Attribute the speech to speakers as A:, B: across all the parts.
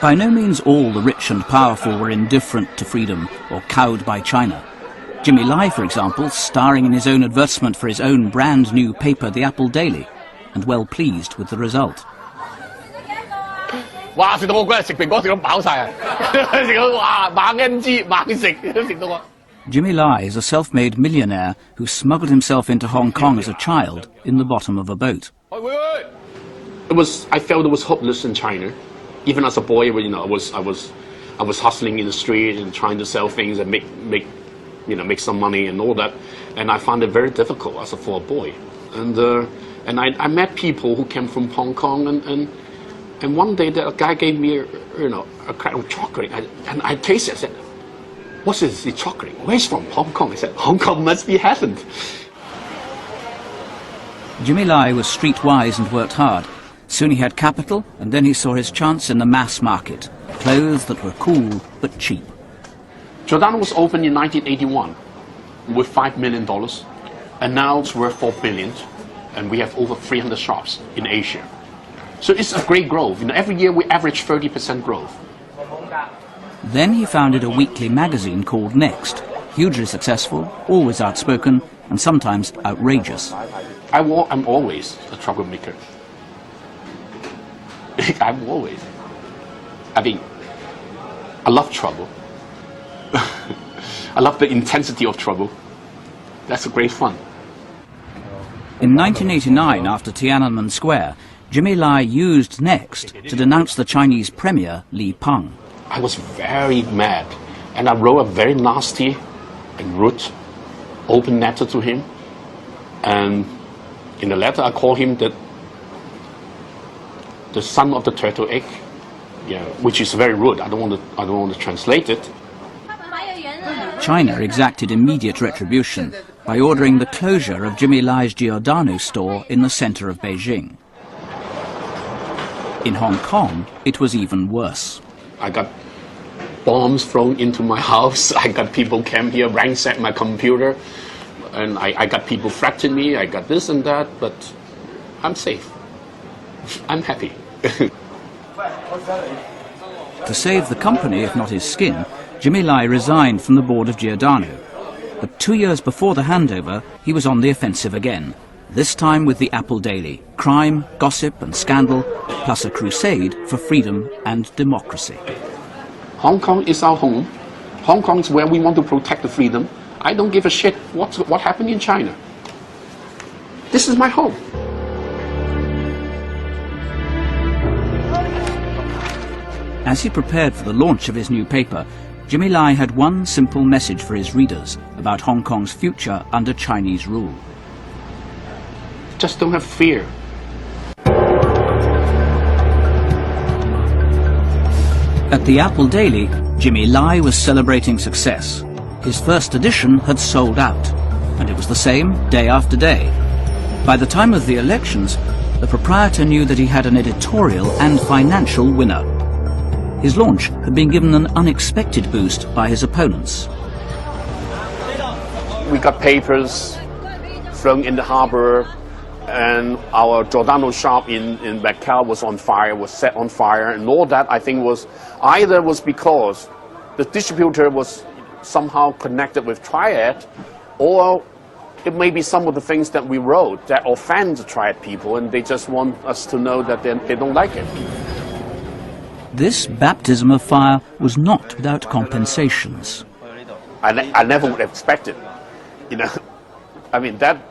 A: By no means all the rich and powerful were indifferent to freedom or cowed by China. Jimmy Lai, for example, starring in his own advertisement for his own brand new paper, The Apple Daily, and well pleased with the result.
B: 哇！食到我嗰日食蘋果食到飽晒啊！食到哇猛 NG 猛食食到我。
A: Jimmy Lai is a self-made millionaire who smuggled himself into Hong Kong as a child in the bottom of a boat.
C: I felt it was hopeless in China. Even as a boy, you know, I was hustling in the street and trying to sell things and make some money and all that. And I found it very difficult for a boy. And I met people who came from Hong Kong and one day a guy gave me a kind of chocolate and I tasted it. I said, "What's this? It's chocolate. Where's from? Hong Kong." I said, "Hong Kong must be heaven."
A: Jimmy Lai was streetwise and worked hard. Soon he had capital, and then he saw his chance in the mass market. Clothes that were cool but cheap.
C: Giordano was opened in 1981 with $5 million, and now it's worth $4 billion, and we have over 300 shops in Asia. So it's a great growth. You know, every year we average 30% growth.
A: Then he founded a weekly magazine called Next, hugely successful, always outspoken, and sometimes outrageous.
C: I'm always a troublemaker. I'm always. I mean, I love trouble. I love the intensity of trouble. That's a great fun.
A: In 1989, after Tiananmen Square, Jimmy Lai used Next to denounce the Chinese premier, Li Peng.
C: I was very mad, and I wrote a very nasty and rude open letter to him. And in the letter, I called him the son of the turtle egg, which is very rude. I don't want to translate it.
A: China exacted immediate retribution by ordering the closure of Jimmy Lai's Giordano store in the center of Beijing. In Hong Kong, it was even worse.
C: I got bombs thrown into my house. I got people came here, ransacked my computer, and I got people threatening me. I got this and that, but I'm safe. I'm happy.
A: To save the company, if not his skin, Jimmy Lai resigned from the board of Giordano. But 2 years before the handover, he was on the offensive again, this time with the Apple Daily, crime, gossip and scandal, plus a crusade for freedom and democracy.
C: Hong Kong is our home. Hong Kong is where we want to protect the freedom. I don't give a shit what happened in China. This is my home.
A: As he prepared for the launch of his new paper, Jimmy Lai had one simple message for his readers about Hong Kong's future under Chinese rule.
C: Just don't have fear.
A: At the Apple Daily, Jimmy Lai was celebrating success. His first edition had sold out, and it was the same day after day. By the time of the elections, the proprietor knew that he had an editorial and financial winner. His launch had been given an unexpected boost by his opponents.
C: We got papers thrown in the harbor, and our Giordano shop in Macau was on fire, was set on fire, and all that I think was either because the distributor was somehow connected with Triad, or it may be some of the things that we wrote that offend the Triad people, and they just want us to know that they don't like it.
A: This baptism of fire was not without compensations.
C: I never would have expected, you know. I mean, that.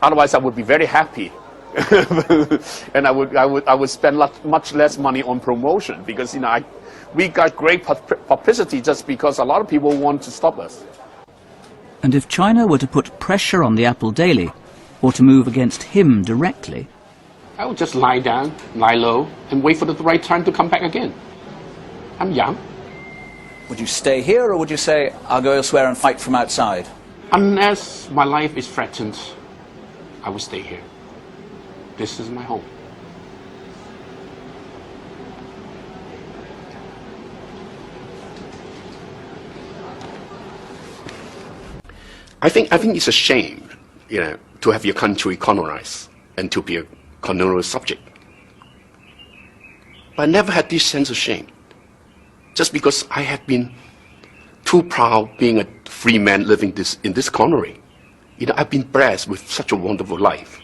C: Otherwise, I would be very happy, and I would spend much less money on promotion because we got great publicity just because a lot of people want to stop us.
A: And if China were to put pressure on the Apple Daily, or to move against him directly,
C: I would just lie down, lie low, and wait for the right time to come back again. I'm young.
A: would you stay here, or would you say, I'll go elsewhere and fight from outside?
C: Unless my life is threatened, I will stay here. This is my home. I think it's a shame, to have your country colonized and to be a colonial subject.
D: But I never had this sense of shame. Just because I had been too proud being a free man living in this colony. I've been blessed with such a wonderful life.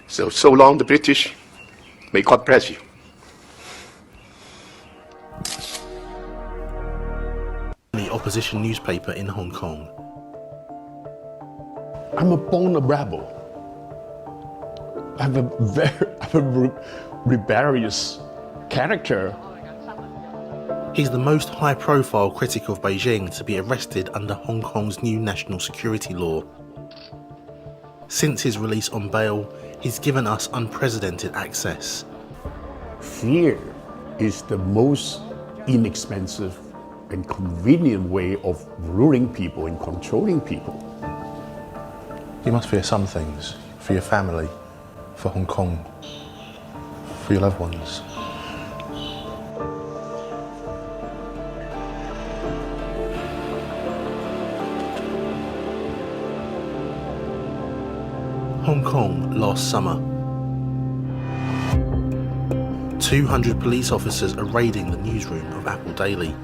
D: So long the British. May God bless you.
E: The opposition newspaper in Hong Kong.
F: I'm a born rebel. I'm a rebellious character.
E: He's the most high-profile critic of Beijing to be arrested under Hong Kong's new national security law. Since his release on bail, he's given us unprecedented access.
F: Fear is the most inexpensive and convenient way of ruling people and controlling people.
E: You must fear some things, for your family, for Hong Kong, for your loved ones. Hong Kong last summer. 200 police officers are raiding the newsroom of Apple Daily.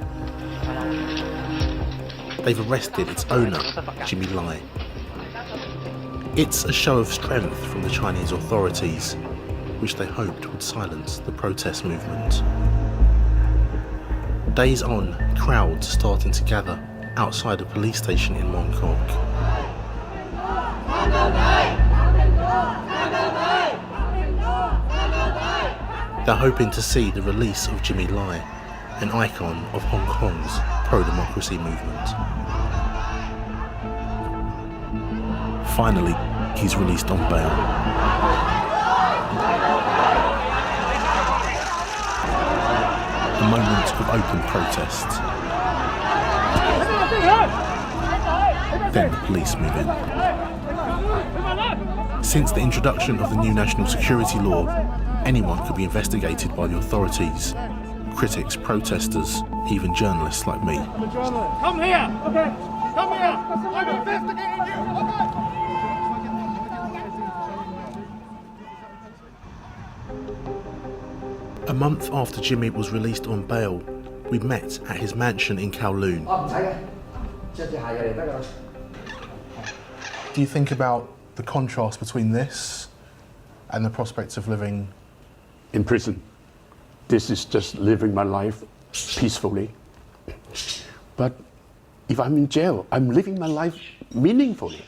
E: They've arrested its owner, Jimmy Lai. It's a show of strength from the Chinese authorities, which they hoped would silence the protest movement. Days on, crowds starting to gather outside a police station in Bangkok. They're hoping to see the release of Jimmy Lai, an icon of Hong Kong's pro-democracy movement. Finally, he's released on bail. A moment of open protest. Then the police move in. Since the introduction of the new national security law, anyone could be investigated by the authorities. Critics, protesters, even journalists like me.
B: Come here! Okay, come here! I'm investigating you!
E: A month after Jimmy was released on bail, we met at his mansion in Kowloon. Do you think about the contrast between this and the prospects of living
F: in prison? This is just living my life peacefully. But if I'm in jail, I'm living my life meaningfully.